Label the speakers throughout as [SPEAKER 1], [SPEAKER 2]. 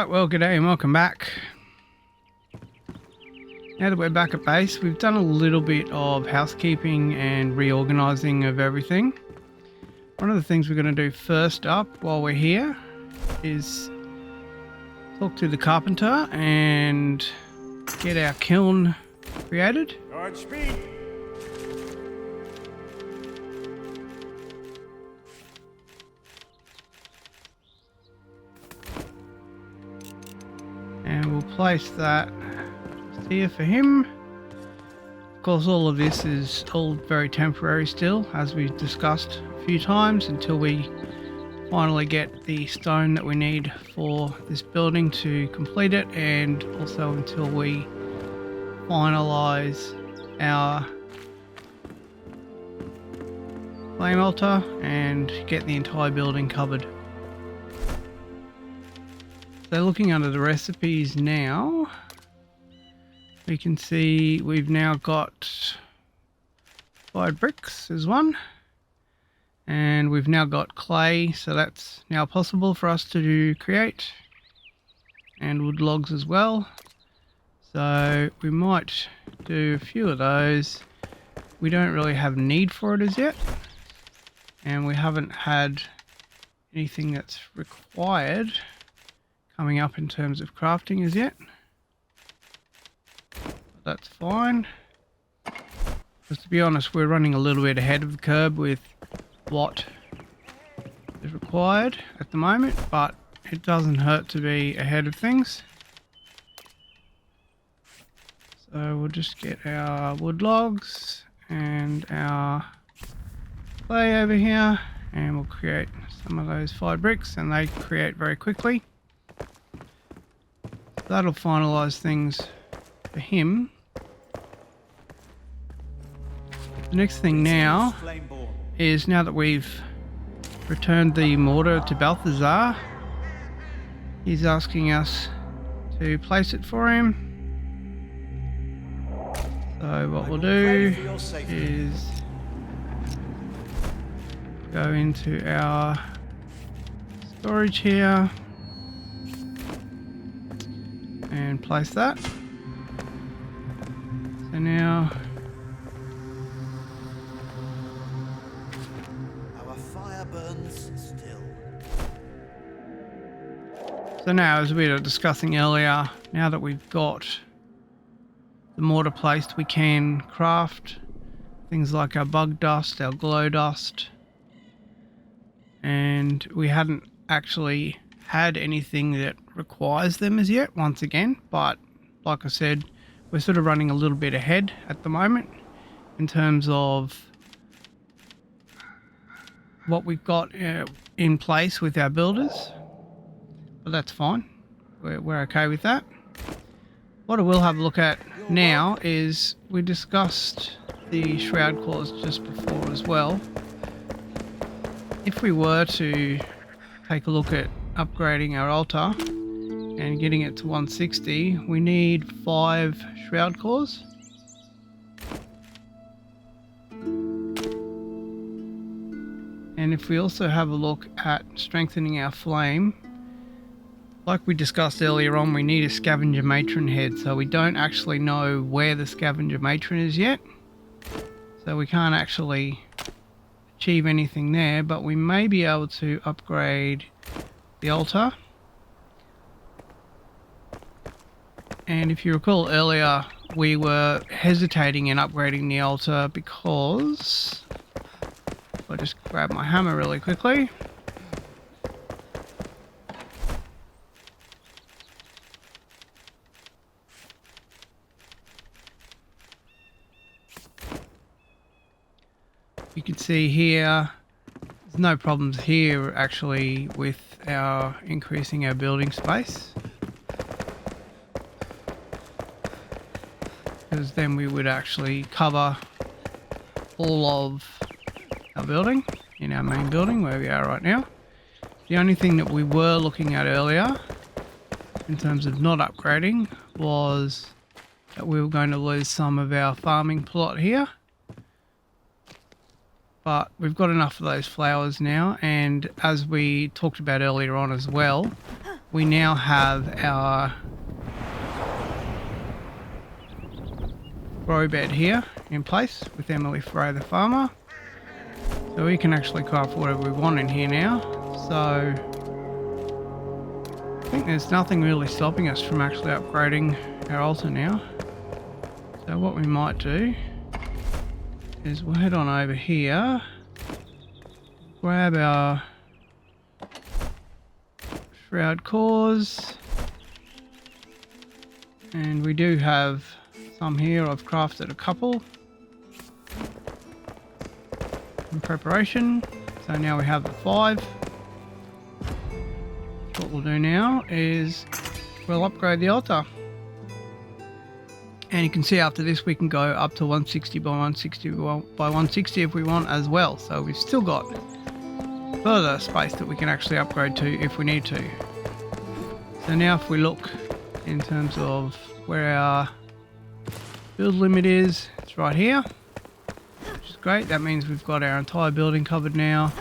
[SPEAKER 1] Right, well, g'day and welcome back. Now that we're back at base, we've done a little bit of housekeeping and reorganizing of everything. One of the things we're going to do first up while we're here is talk to the Carpenter and get our kiln created.
[SPEAKER 2] Godspeed.
[SPEAKER 1] And we'll place that just here for him. Of course, all of this is all very temporary still, as we've discussed a few times, until we finally get the stone that we need for this building to complete it, and also until we finalize our flame altar and get the entire building covered. So looking under the recipes now, we can see we've now got 5 bricks as one, and we've now got clay, so that's now possible for us to create, and wood logs as well. So we might do a few of those. We don't really have need for it as yet, and we haven't had anything that's required coming up in terms of crafting as yet. But that's fine. Because to be honest, we're running a little bit ahead of the curve with what is required at the moment, but it doesn't hurt to be ahead of things. So we'll just get our wood logs and our clay over here, and we'll create some of those 5 bricks, and they create very quickly. That'll finalize things for him. The next thing now is, now that we've returned the mortar to Balthazar, he's asking us to place it for him. So what we'll do is go into our storage here and place that. So now
[SPEAKER 2] Our fire burns still.
[SPEAKER 1] So now, as we were discussing earlier, now that we've got the mortar placed, we can craft things like our bug dust, our glow dust, and we hadn't actually had anything that requires them as yet, once again, but like I said, we're sort of running a little bit ahead at the moment in terms of what we've got in place with our builders, but that's fine. We're okay with that. What I will have a look at now is, we discussed the shroud cores just before as well. If we were to take a look at upgrading our altar and getting it to 160, we need 5 shroud cores. And if we also have a look at strengthening our flame, like we discussed earlier on, we need a scavenger matron head, so we don't actually know where the scavenger matron is yet, so we can't actually achieve anything there, but we may be able to upgrade the altar. And if you recall earlier, we were hesitating in upgrading the altar because, I'll just grab my hammer really quickly. You can see here, there's no problems here actually with our increasing our building space, because then we would actually cover all of our building in our main building where we are right now. The only thing that we were looking at earlier in terms of not upgrading was that we were going to lose some of our farming plot here. but we've got enough of those flowers now, and as we talked about earlier on as well, we now have our grow bed here in place with Emily Frey the farmer, so we can actually craft whatever we want in here now. So I think there's nothing really stopping us from actually upgrading our altar now. So what we might do is we'll head on over here, grab our shroud cores, and we do have some here. I've crafted a couple in preparation, so now we have the 5. What we'll do now is we'll upgrade the altar, and you can see after this we can go up to 160 by 160 by 160 if we want as well, so we've still got further space that we can actually upgrade to if we need to. So now if we look in terms of where our build limit is, it's right here, which is great. That means we've got our entire building covered now.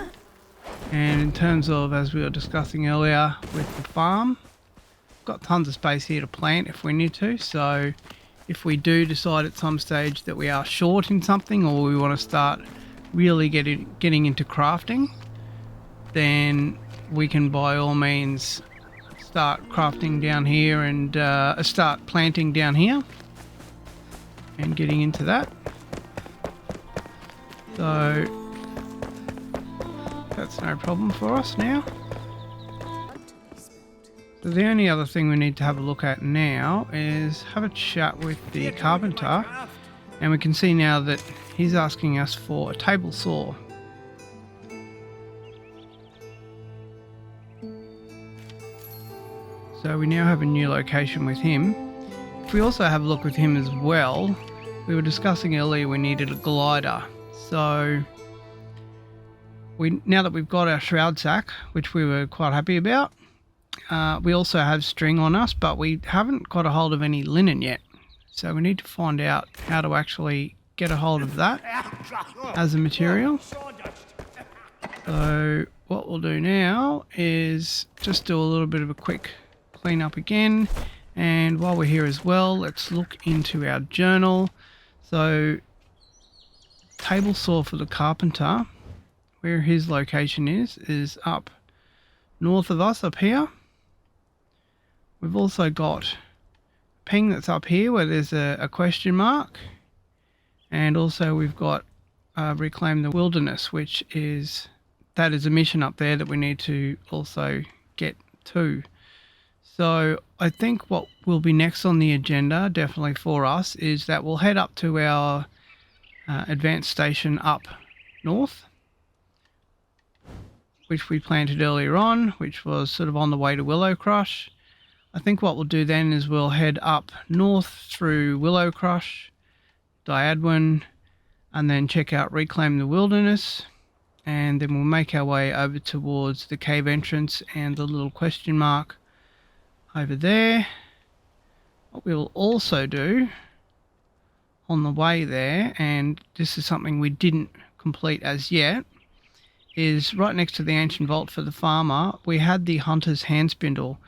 [SPEAKER 1] And in terms of, as we were discussing earlier with the farm, we've got tons of space here to plant if we need to. So if we do decide at some stage that we are short in something, or we want to start really getting into crafting, then we can by all means start crafting down here and start planting down here and getting into that. So that's no problem for us now. So the only other thing we need to have a look at now is have a chat with the carpenter, and we can see now that he's asking us for a table saw. So we now have a new location with him. If we also have a look with him as well, we were discussing earlier we needed a glider. So now that we've got our shroud sack, which we were quite happy about, we also have string on us, but we haven't got a hold of any linen yet. So we need to find out how to actually get a hold of that as a material. So what we'll do now is just do a little bit of a quick clean up again, and while we're here as well, let's look into our journal. So table saw for the carpenter, where his location is up north of us up here. We've also got ping that's up here where there's a question mark, and also we've got reclaim the wilderness, which is a mission up there that we need to also get to. So I think what will be next on the agenda, definitely for us, is that we'll head up to our advanced station up north, which we planted earlier on, which was sort of on the way to Willow Crush. I think what we'll do then is we'll head up north through Willow Crush, Diadwin, and then check out Reclaim the Wilderness, and then we'll make our way over towards the cave entrance and the little question mark over there. What we'll also do on the way there, and this is something we didn't complete as yet, is right next to the ancient vault for the farmer, we had the hunter's hand spindle,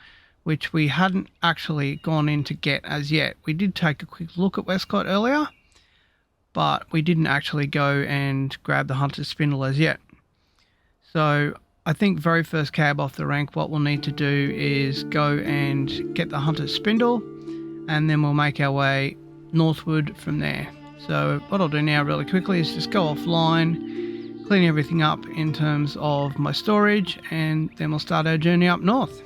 [SPEAKER 1] which we hadn't actually gone in to get as yet. We did take a quick look at Westcott earlier, but we didn't actually go and grab the hunter's spindle as yet. So I think very first cab off the rank, what we'll need to do is go and get the hunter's spindle, and then we'll make our way northward from there. So what I'll do now really quickly is just go offline, clean everything up in terms of my storage, and then we'll start our journey up north.